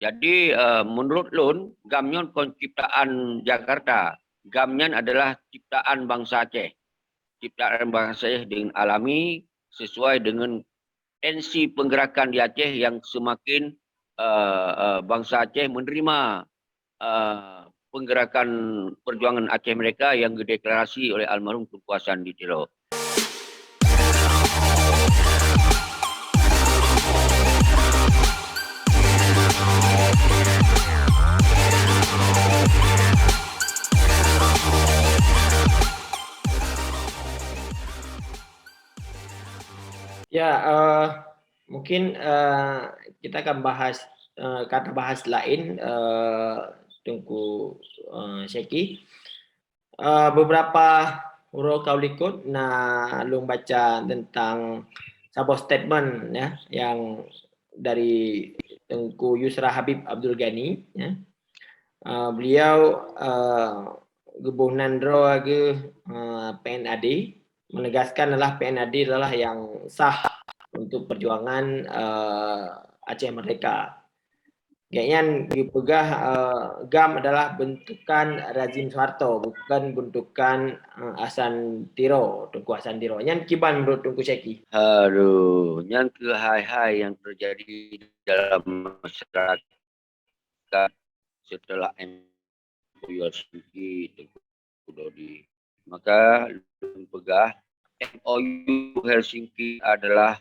Jadi menurut Lun, Gamnyon kon ciptaan Jakarta. Gamnyan adalah ciptaan bangsa Aceh. Ciptaan bangsa Aceh dengan alami sesuai dengan tensi penggerakan di Aceh yang semakin bangsa Aceh menerima penggerakan perjuangan Aceh mereka yang dideklarasi oleh almarhum Tunku Hasan Ditiro. Ya, mungkin kita akan bahas kata bahas lain Tunku Syeki. Beberapa huruf kau likut, nah lu baca tentang sebuah statement ya yang dari Tengku Yusra Habib Abdul Ghani. Ya. Beliau Gebunan Dro PNAD menegaskan adalah PNAD adalah yang sah untuk perjuangan Aceh Merdeka. Kayaknya dipegah GAM adalah bentukan rezim Soeharto, bukan bentukan Hasan Tiro, Tunku Hasan Tiro. Yang kiban menurut Tunku Syeki? Aduh, yang ke hai-hai yang terjadi dalam masyarakat setelah MOU Helsinki Dodi. Maka pegah MOU Helsinki adalah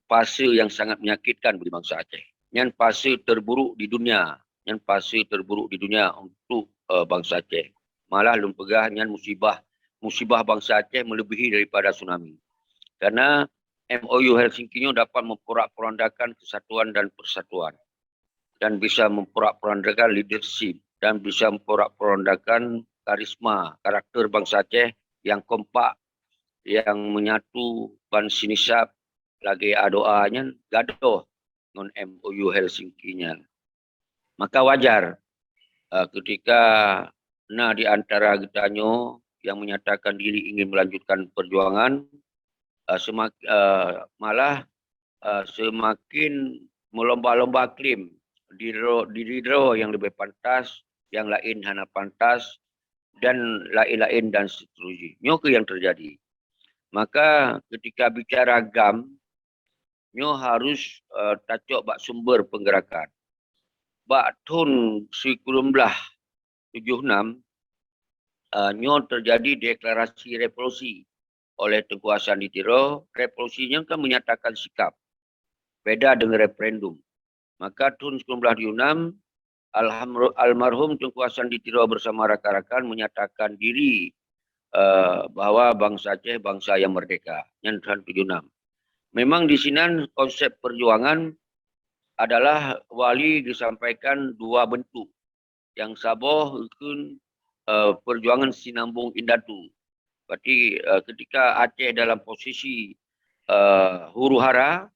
fase yang sangat menyakitkan bagi bangsa Aceh. Yang fase terburuk di dunia, yang fase terburuk di dunia untuk bangsa Aceh. Malah lumpegah yang musibah bangsa Aceh melebihi daripada tsunami. Karena MOU Helsinki dapat memporak-porandakan kesatuan dan persatuan dan bisa memporak-porandakan leadership dan bisa memporak-porandakan karisma karakter bangsa Aceh yang kompak, yang menyatu ban sinisap lagi doanya gaduh dengan MOU Helsinki-nya. Maka wajar ketika di antara gitanyo yang menyatakan diri ingin melanjutkan perjuangan malah semakin melomba-lomba klaim diri yang lebih pantas, yang lain hanya pantas dan lain-lain dan seterusnya. Nyoke yang terjadi. Maka ketika bicara GAM, nyo harus tacok bak sumber penggerakan. Bak tahun 1976, nyo terjadi deklarasi revolusi oleh Tengku Hasan Ditiro. Revolusinya kan menyatakan sikap. Beda dengan referendum. Maka tahun 1976, almarhum Tengku Hasan Ditiro bersama rakan-rakan menyatakan diri bahwa bangsa Aceh bangsa yang merdeka. Yang tahun 76. Memang di sini konsep perjuangan adalah wali disampaikan dua bentuk. Yang saboh itu perjuangan sinambung indatu. Berarti ketika Aceh dalam posisi huru hara,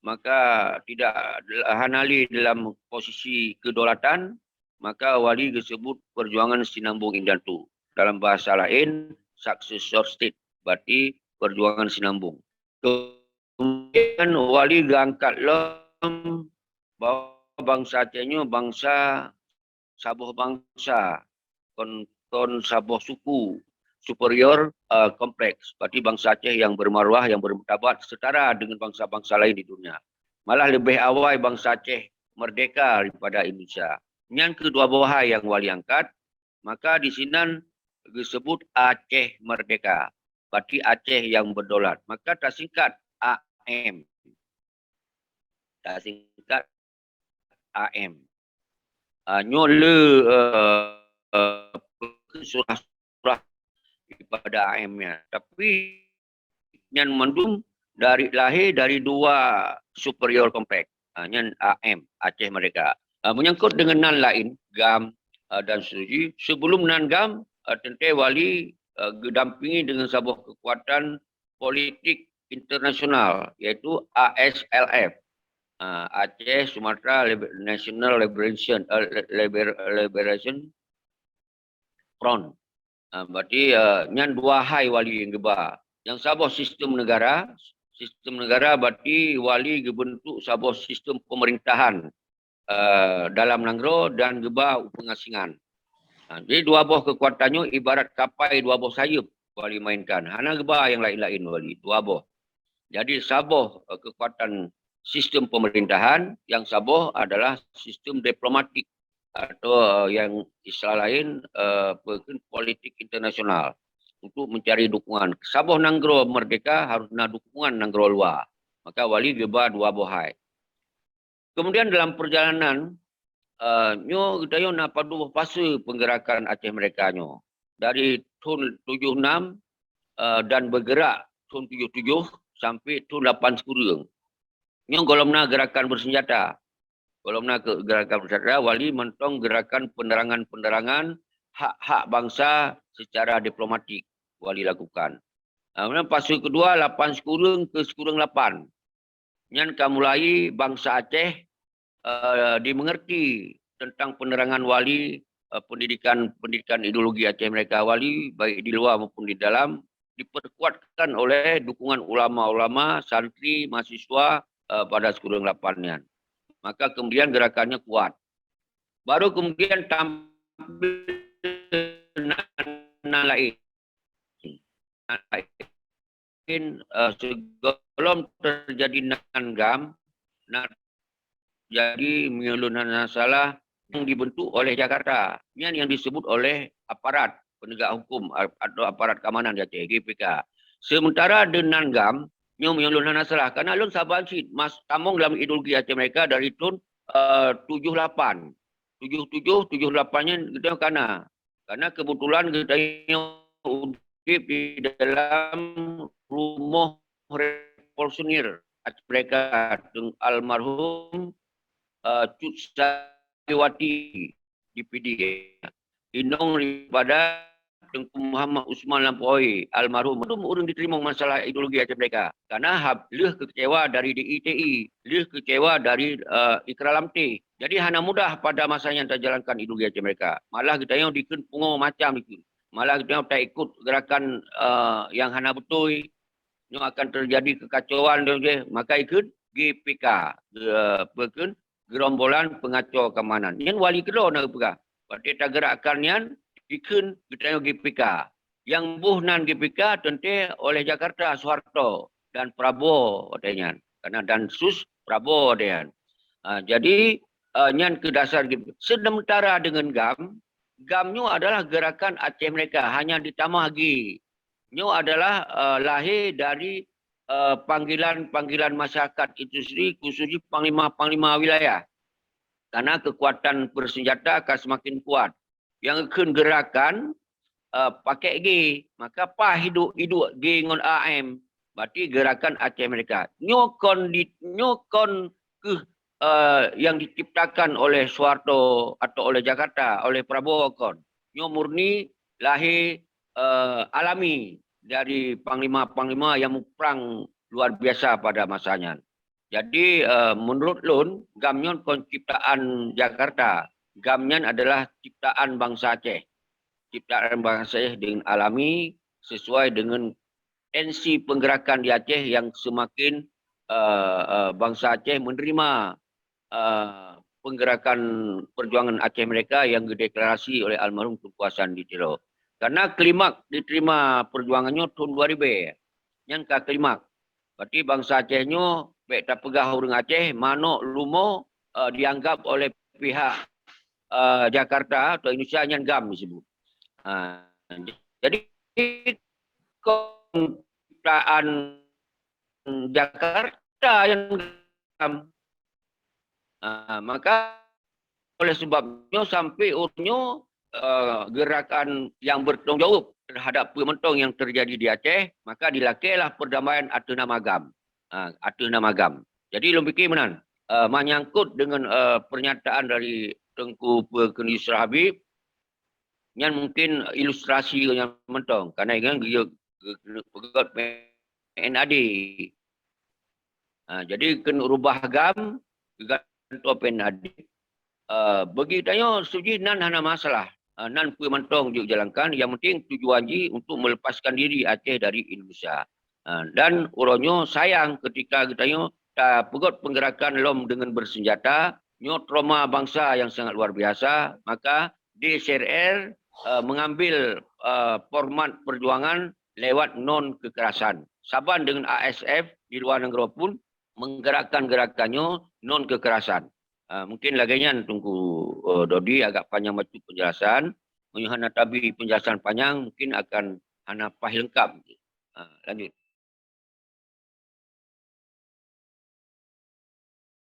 maka tidak hanali dalam posisi kedaulatan, maka wali disebut perjuangan sinambung indatu. Dalam bahasa lain, successor state, berarti perjuangan sinambung. Kemudian wali angkat lem bahwa bangsa Acehnya bangsa sabuh bangsa, kon sabuh suku superior kompleks. Berarti bangsa Aceh yang bermaruah, yang bermartabat setara dengan bangsa-bangsa lain di dunia. Malah lebih awal bangsa Aceh merdeka daripada Indonesia. Yang kedua bawah yang wali angkat, maka di sini disebut Aceh Merdeka. Berarti Aceh yang berdaulat. Maka tak singkat AM. Tak singkat AM. Nyole surah-surah daripada AM-nya. Tapi yang mendung lahir dari dua superior kompleks. Yang AM, Aceh Merdeka. Menyangkut dengan nan lain, GAM dan seterusnya. Sebelum nan GAM, tentu wali didampingi dengan sebuah kekuatan politik internasional, iaitu ASLF. Aceh Sumatera National Liberation Front. Berarti nyan dua hai wali yang geba. Yang sabah sistem negara, Sistem negara berarti wali dibentuk sebuah sistem pemerintahan dalam Nangro dan geba pengasingan. Jadi dua buah kekuatannya ibarat kapai dua buah sayap wali mainkan. Hana geba yang lain-lain wali, dua buah. Jadi sabuh kekuatan sistem pemerintahan, yang sabuh adalah sistem diplomatik atau yang istilah lain politik internasional untuk mencari dukungan. Sabuh Nanggro merdeka harus nak dukungan Nanggro luar. Maka wali geba dua bohai. Kemudian dalam perjalanan, nyo kita nak padu fase penggerakan Aceh mereka nyo. Dari tahun 76 dan bergerak tahun 77 sampai tahun 8 sekurang. Nyo golomna gerakan bersenjata. Golomna gerakan bersenjata, wali mentong gerakan penerangan-penerangan hak-hak bangsa secara diplomatik wali lakukan. Kemudian fase kedua 8 sekurang ke sekurang 8. Yang mulai bangsa Aceh dimengerti tentang penerangan wali, pendidikan ideologi Aceh mereka wali, baik di luar maupun di dalam, diperkuatkan oleh dukungan ulama-ulama, santri, mahasiswa pada sekurang 8-nya. Maka kemudian gerakannya kuat. Baru kemudian tampil lain. Sebelum terjadi nanggam, jadi milunan salah yang dibentuk oleh Jakarta, yang disebut oleh aparat penegak hukum atau aparat keamanan di Aceh, GPK. Sementara di Nanggam, milunan salah karena lun saban si mas tamong dalam ideologi Aceh mereka dari tahun 78, 77, 78-nya kita karena kebetulan kita di dalam rumah revolusioner Aceh mereka dengan almarhum Cut Sariwati di PD. Indong daripada Tengku Muhammad Usman Lampoi, almarhum. Itu orang diterima masalah ideologi Aceh mereka. Karena leh kecewa dari DITI, leh kecewa dari Ikrar Lamti. Jadi hana mudah pada masanya terjalankan ideologi Aceh mereka. Malah kita yang dikun pungo macam itu. Malah kita yang tak ikut gerakan yang hana betul. Yang akan terjadi kekacauan. Maka ikut GPK. Gerombolan pengacau keamanan. Yang wali kedua nak pegah. Berarti tak gerakannya ikut kita GPK. Yang buhnan GPK tentu oleh Jakarta, Soeharto dan Prabowo katanya. Karena dan sus Prabowo dia. Jadi nyan ke dasar GPK. Sementara dengan GAM-nya adalah gerakan Aceh mereka, hanya ditambah lagi. Nyo adalah lahir dari panggilan masyarakat itu sendiri, khususnya panglima wilayah. Karena kekuatan bersenjata akan semakin kuat. Yang akan gerakan pakai G, maka hidup G dengan AM, berarti gerakan Aceh mereka. Nyokon yang diciptakan oleh Soeharto atau oleh Jakarta, oleh Prabowo kon. Nyo murni lahir alami dari panglima-panglima yang perang luar biasa pada masanya. Jadi menurut Lun, GAM-nya ciptaan Jakarta. GAM-nya adalah ciptaan bangsa Aceh. Ciptaan bangsa Aceh dengan alami sesuai dengan tensi penggerakan di Aceh yang semakin bangsa Aceh menerima penggerakan perjuangan Aceh mereka yang dideklarasi oleh almarhum Tunku Hasan Ditiro. Karena klimak diterima perjuangannya tahun 2000. Yang klimak. Berarti bangsa Acehnya baik tak pegah orang Aceh, manok lumo dianggap oleh pihak Jakarta atau Indonesia yang GAM disebut. Jadi ciptaan Jakarta yang GAM. Maka oleh sebabnya sampai urutnya gerakan yang bertanggung jawab terhadap pementong yang terjadi di Aceh, maka dilakailah perdamaian atas nama GAM. Atas nama GAM. Jadi lu fikir menan menyangkut dengan pernyataan dari Tengku Perkendisra Habib yang mungkin ilustrasi yang mentong karena dia pegat PNAD. Jadi kena rubah GAM gantung PNAD. Bagi tanya suji nan hana masalah. Nan pementong juga jalankan, yang penting tujuan ji untuk melepaskan diri Aceh dari Indonesia. Dan uronyo sayang ketika kita pegot penggerakan LOM dengan bersenjata, nyo trauma bangsa yang sangat luar biasa, maka DCRR mengambil format perjuangan lewat non kekerasan. Saban dengan ASF di luar negara pun menggerakkan gerakannya non kekerasan. Mungkin laginya tunggu Dodi agak panjang macam penjelasan. Menyuhana tabi penjelasan panjang mungkin akan hana pahil lengkap. Lanjut.